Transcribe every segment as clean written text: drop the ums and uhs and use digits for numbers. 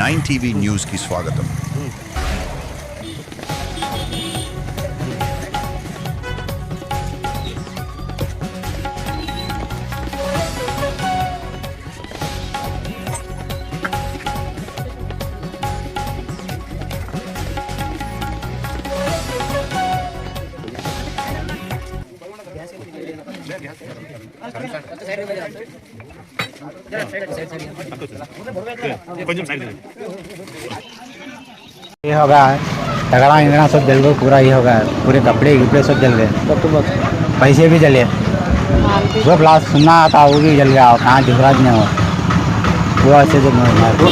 9 TV news కి స్వాగతం. ये होगा तगड़ा इंधन सब जल गया पूरा, ये होगा पूरे कपड़े कपड़े सब जल गए, पैसे भी जले, वो ब्लास्ट सुनना था वो भी जल गया, कहाँ दिखरा नहीं हो वो ऐसे जो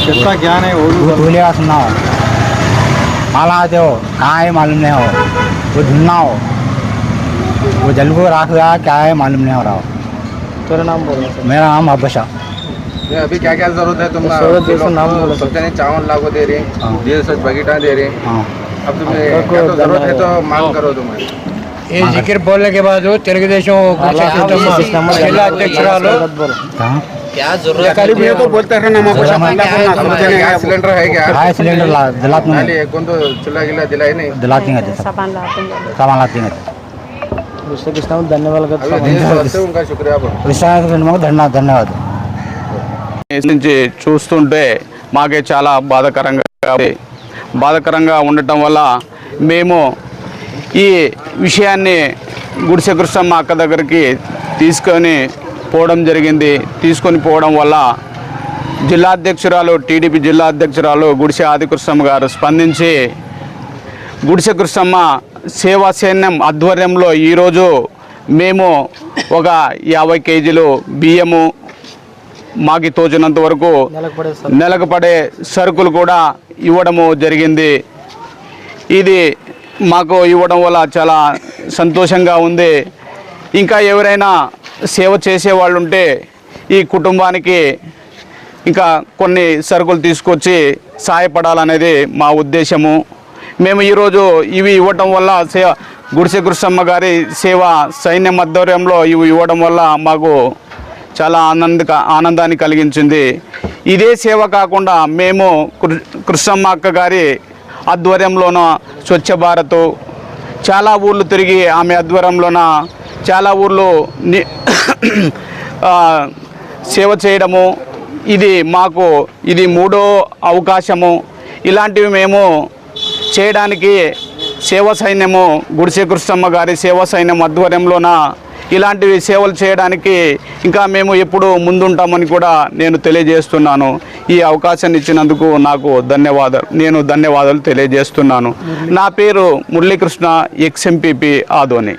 कितना ज्ञान है वो भूलेगा सुनना हो माला आते हो कहाँ है मालूम नहीं हो, वो ढूंढना हो वो जल को राख गया क्या है मालूम नहीं हो रहा हो. तेरा नाम बोलो. मेरा नाम अब्बशा. अभी क्या क्या जरूरत है तुमने? नाम बोलो. सबसे चावल लागू दे रही, सच बगीटा दे रही. अब तुम्हें क्या तो जरूरत है तो मांग करो तुम्हें. ये जिक्र बोलने के बाद తెలుగుదేశం జిల్లా అధ్యక్షురాలు क्या जरूरत है तो बोलते हैं ना. गैस सिलेंडर है क्या? हाई सिलेंडर दिलाते हैं, कौन तो चूल्हा गिला दिलाई नहीं दिलाते हैं, सामान लाते हैं. ధన్యవాదాలు. उनका शुक्रिया. ధన్యవాదాలు. నుంచి చూస్తుంటే మాకే చాలా బాధాకరంగా ఉండటం వల్ల మేము ఈ విషయాన్ని గుడిసె కృష్ణమ్మ అక్క దగ్గరికి తీసుకొని పోవడం వల్ల జిల్లా అధ్యక్షురాలు టీడీపీ జిల్లా అధ్యక్షురాలు గుడిసె ఆదికృష్ణమ్మ గారు స్పందించి గుడిసె కృష్ణమ్మ సేవా సైన్యం ఆధ్వర్యంలో ఈరోజు మేము ఒక 50 కేజీలు బియ్యము, మాకి తోచినంత వరకు నెలకు పడే సరుకులు కూడా ఇవ్వడము జరిగింది. ఇది మాకు ఇవ్వడం వల్ల చాలా సంతోషంగా ఉంది. ఇంకా ఎవరైనా సేవ చేసే వాళ్ళు ఉంటే ఈ కుటుంబానికి ఇంకా కొన్ని సరుకులు తీసుకొచ్చి సహాయపడాలనేది మా ఉద్దేశము. మేము ఈరోజు ఇవి ఇవ్వటం వల్ల గుడిసె కృష్ణమ్మ గారి సేవా సైన్యం ఆధ్వర్యంలో ఇవి ఇవ్వడం వల్ల మాకు చాలా ఆనందాన్ని కలిగించింది. ఇదే సేవ కాకుండా మేము కృష్ణమ్మ అక్క గారి ఆధ్వర్యంలోన స్వచ్ఛ భారత్ చాలా ఊర్లు తిరిగి ఆమె ఆధ్వర్యంలోన చాలా ఊర్లు సేవ చేయడము, ఇది మాకు ఇది 3వ అవకాశము. ఇలాంటివి మేము చేయడానికి సేవా సైన్యము గుడిసె కృష్ణమ్మ గారి సేవా సైన్యం ఆధ్వర్యంలోన ఇలాంటివి సేవలు చేయడానికి ఇంకా మేము ఎప్పుడు ముందుంటామని కూడా నేను తెలియజేస్తున్నాను. ఈ అవకాశాన్ని ఇచ్చినందుకు నాకు ధన్యవాదాలు తెలియజేస్తున్నాను. నా పేరు మురళీకృష్ణ, ఎక్స్ ఎంపీపీ ఆదోని.